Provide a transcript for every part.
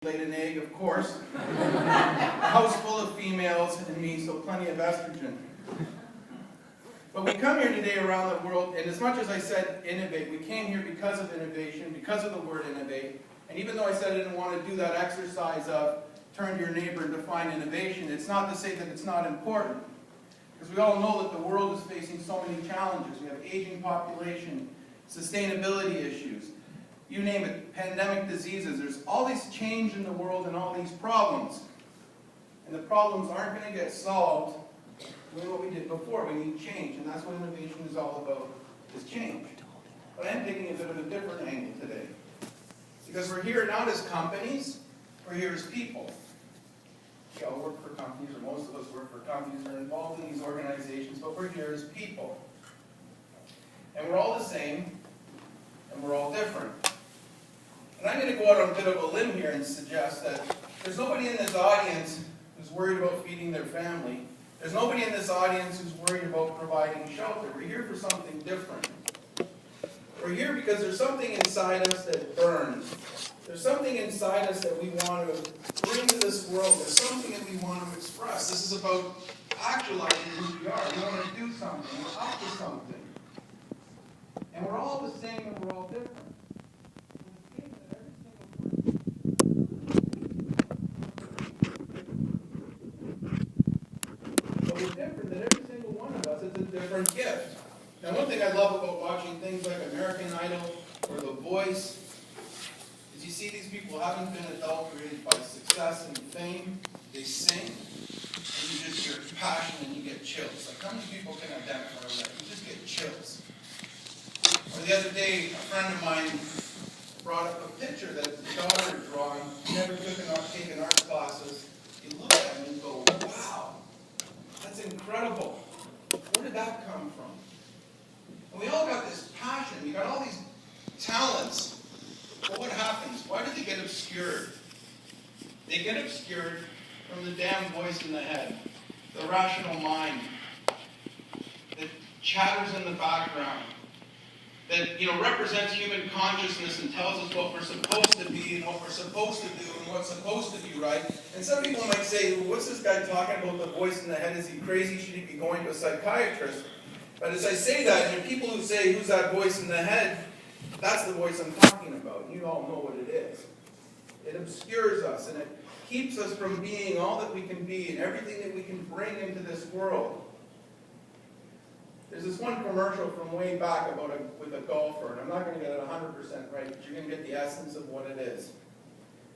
Laid an egg, of course. A house full of females and me, so plenty of estrogen. But we come here today around the world, and as much as I said innovate, we came here because of innovation, because of the word innovate. And even though I said I didn't want to do that exercise of turn to your neighbor and define innovation, it's not to say that it's not important. Because we all know that the world is facing so many challenges. We have aging population, sustainability issues, you name it, pandemic diseases. There's all this change in the world and all these problems. And the problems aren't going to get solved doing what we did before. We need change, and that's what innovation is all about, is change. But I'm taking a bit of a different angle today. Because we're here not as companies, we're here as people. We all work for companies, or most of us work for companies, we're involved in these organizations, but we're here as people. And we're all the same, and we're all different. And I'm going to go out on a bit of a limb here and suggest that there's nobody in this audience who's worried about feeding their family. There's nobody in this audience who's worried about providing shelter. We're here for something different. We're here because there's something inside us that burns. There's something inside us that we want to bring to this world. There's something that we want to express. This is about actualizing who we are. We want to do something. We're up to something. And we're all the same and we're all different. But we're different than every single one of us. It's a different gift. Now, one thing I love about watching things like American Idol or The Voice is you see these people haven't been adulterated by success and fame. They sing, and you just hear passion and you get chills. Like, how many people can identify with that? You just get chills. Or the other day, a friend of mine brought up a picture that his daughter had drawn. He never taken art classes. You look at him and go, wow, that's incredible. Where did that come from? And we all got this passion. We got all these talents. But what happens? Why do they get obscured? They get obscured from the damn voice in the head, the rational mind that chatters in the background, that represents human consciousness and tells us what we're supposed to be and what we're supposed to do and what's supposed to be right. And some people might say, well, what's this guy talking about the voice in the head? Is he crazy? Should he be going to a psychiatrist? But as I say that, and people who say, who's that voice in the head? That's the voice I'm talking about. You all know what it is. It obscures us, and it keeps us from being all that we can be and everything that we can bring into this world. There's this one commercial from way back with a golfer, and I'm not going to get it 100% right, but you're going to get the essence of what it is.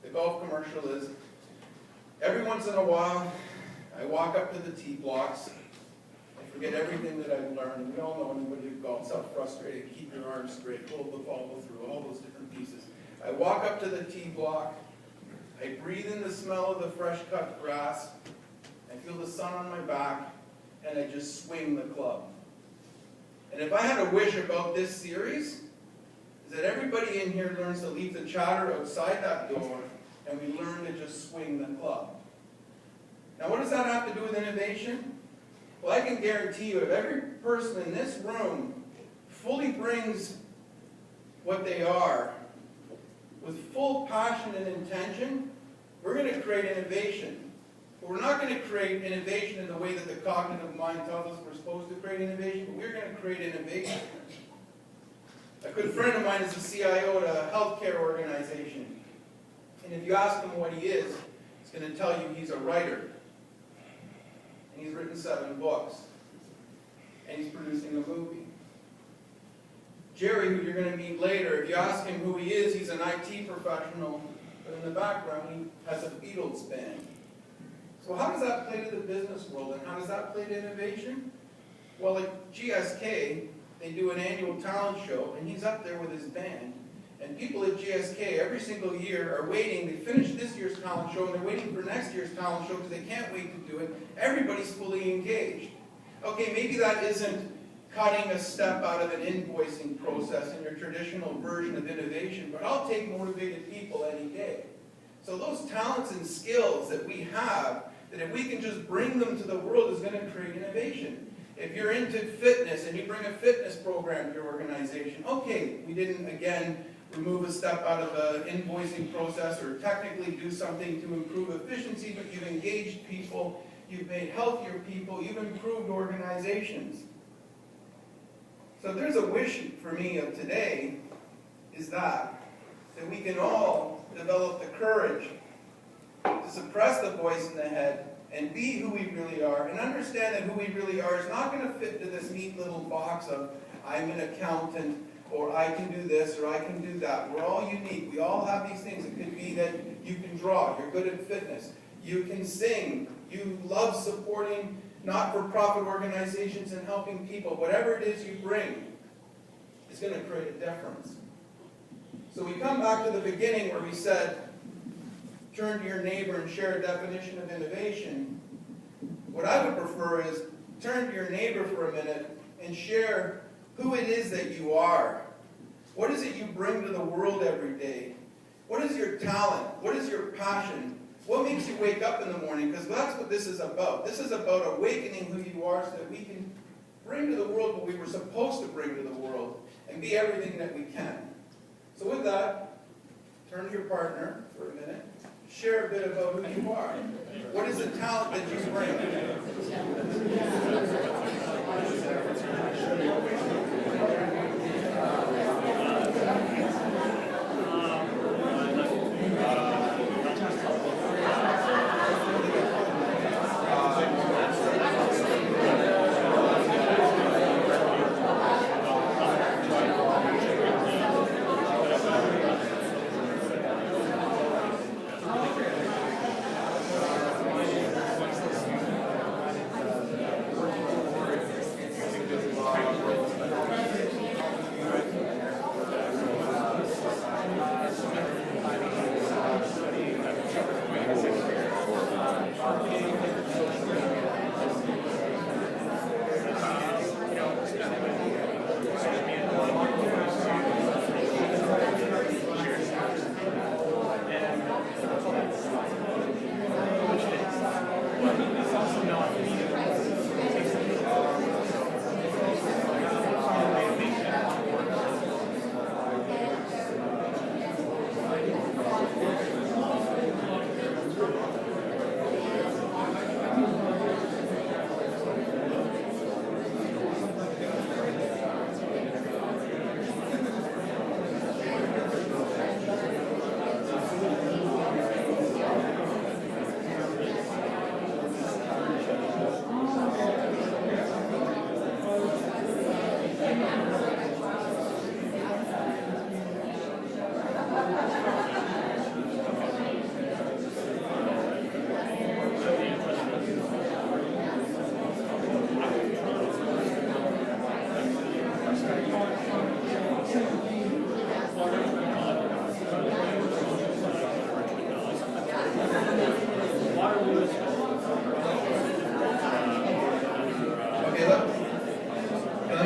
The golf commercial is, every once in a while, I walk up to the tee blocks, I forget everything that I've learned, and we all know anybody who golfs out frustrated, keep your arms straight, hold the follow through, all those different pieces. I walk up to the tee block, I breathe in the smell of the fresh cut grass, I feel the sun on my back, and I just swing the club. And if I had a wish about this series, is that everybody in here learns to leave the chatter outside that door, and we learn to just swing the club. Now, what does that have to do with innovation? Well, I can guarantee you, if every person in this room fully brings what they are, with full passion and intention, we're going to create innovation. But we're not going to create innovation in the way that the cognitive mind tells us we're supposed to create innovation, but we're going to create innovation. A good friend of mine is a CIO at a healthcare organization. And if you ask him what he is, he's going to tell you he's a writer. And he's written 7 books. And he's producing a movie. Jerry, who you're going to meet later, if you ask him who he is, he's an IT professional, but in the background he has a Beatles band. So how does that play to the business world, and how does that play to innovation? Well, at GSK, they do an annual talent show, and he's up there with his band. And people at GSK every single year are waiting. They finish this year's talent show, and they're waiting for next year's talent show because they can't wait to do it. Everybody's fully engaged. Okay, maybe that isn't cutting a step out of an invoicing process in your traditional version of innovation, but I'll take motivated people any day. So those talents and skills that we have, that if we can just bring them to the world, is going to create innovation. If you're into fitness and you bring a fitness program to your organization, okay, we didn't, again, remove a step out of the invoicing process or technically do something to improve efficiency, but you've engaged people, you've made healthier people, you've improved organizations. So there's a wish for me of today is that we can all develop the courage to suppress the voice in the head and be who we really are, and understand that who we really are is not going to fit into this neat little box of I'm an accountant, or I can do this, or I can do that. We're all unique. We all have these things. It could be that you can draw, you're good at fitness, you can sing, you love supporting not-for-profit organizations and helping people. Whatever it is you bring is going to create a difference. So we come back to the beginning where we said, turn to your neighbor and share a definition of innovation. What I would prefer is turn to your neighbor for a minute and share who it is that you are. What is it you bring to the world every day? What is your talent? What is your passion? What makes you wake up in the morning? Because that's what this is about. This is about awakening who you are so that we can bring to the world what we were supposed to bring to the world and be everything that we can. So with that, turn to your partner for a minute. Share a bit about who you are. What is the talent that you bring?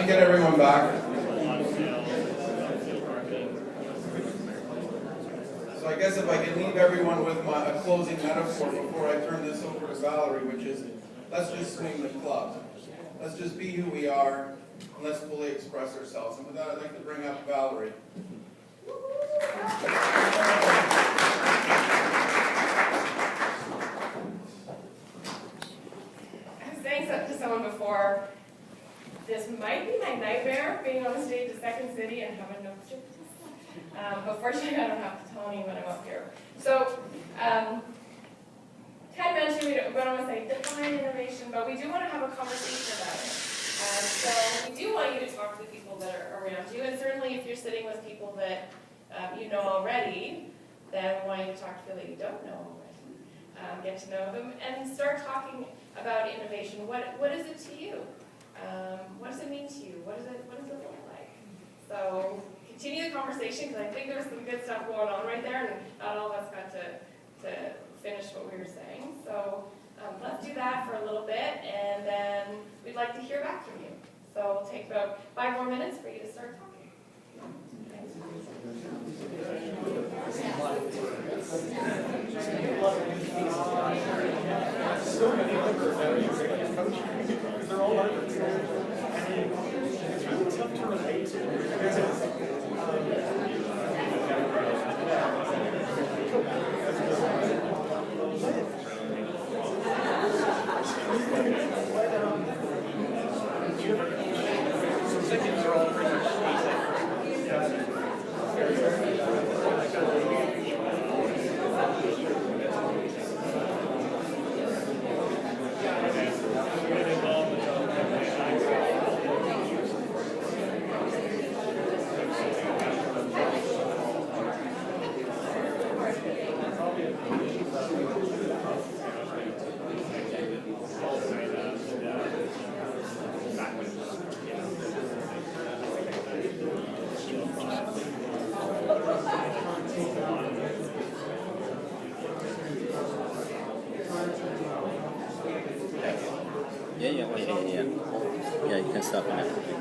Get everyone back. So I guess if I can leave everyone with a closing metaphor before I turn this over to Valerie, which is, let's just swing the club. Let's just be who we are, and let's fully express ourselves. And with that, I'd like to bring up Valerie. I was saying something to someone before. This might be my nightmare, being on the stage at Second City and having no script. But fortunately, I don't have to tell anyone I'm up here. So, Ted mentioned we don't want to say define innovation, but we do want to have a conversation about it. So we do want you to talk to the people that are around you, and certainly if you're sitting with people that you know already, then we want you to talk to people that you don't know already. Get to know them and start talking about innovation. What is it to you? What does it mean to you? What does it look like? So continue the conversation, because I think there's some good stuff going on right there, and not all of us got to finish what we were saying. So let's do that for a little bit, and then we'd like to hear back from you. So we'll take about 5 more minutes for you to start talking. So many other coaches, they're all over. It's really tough to relate to. stuff in it.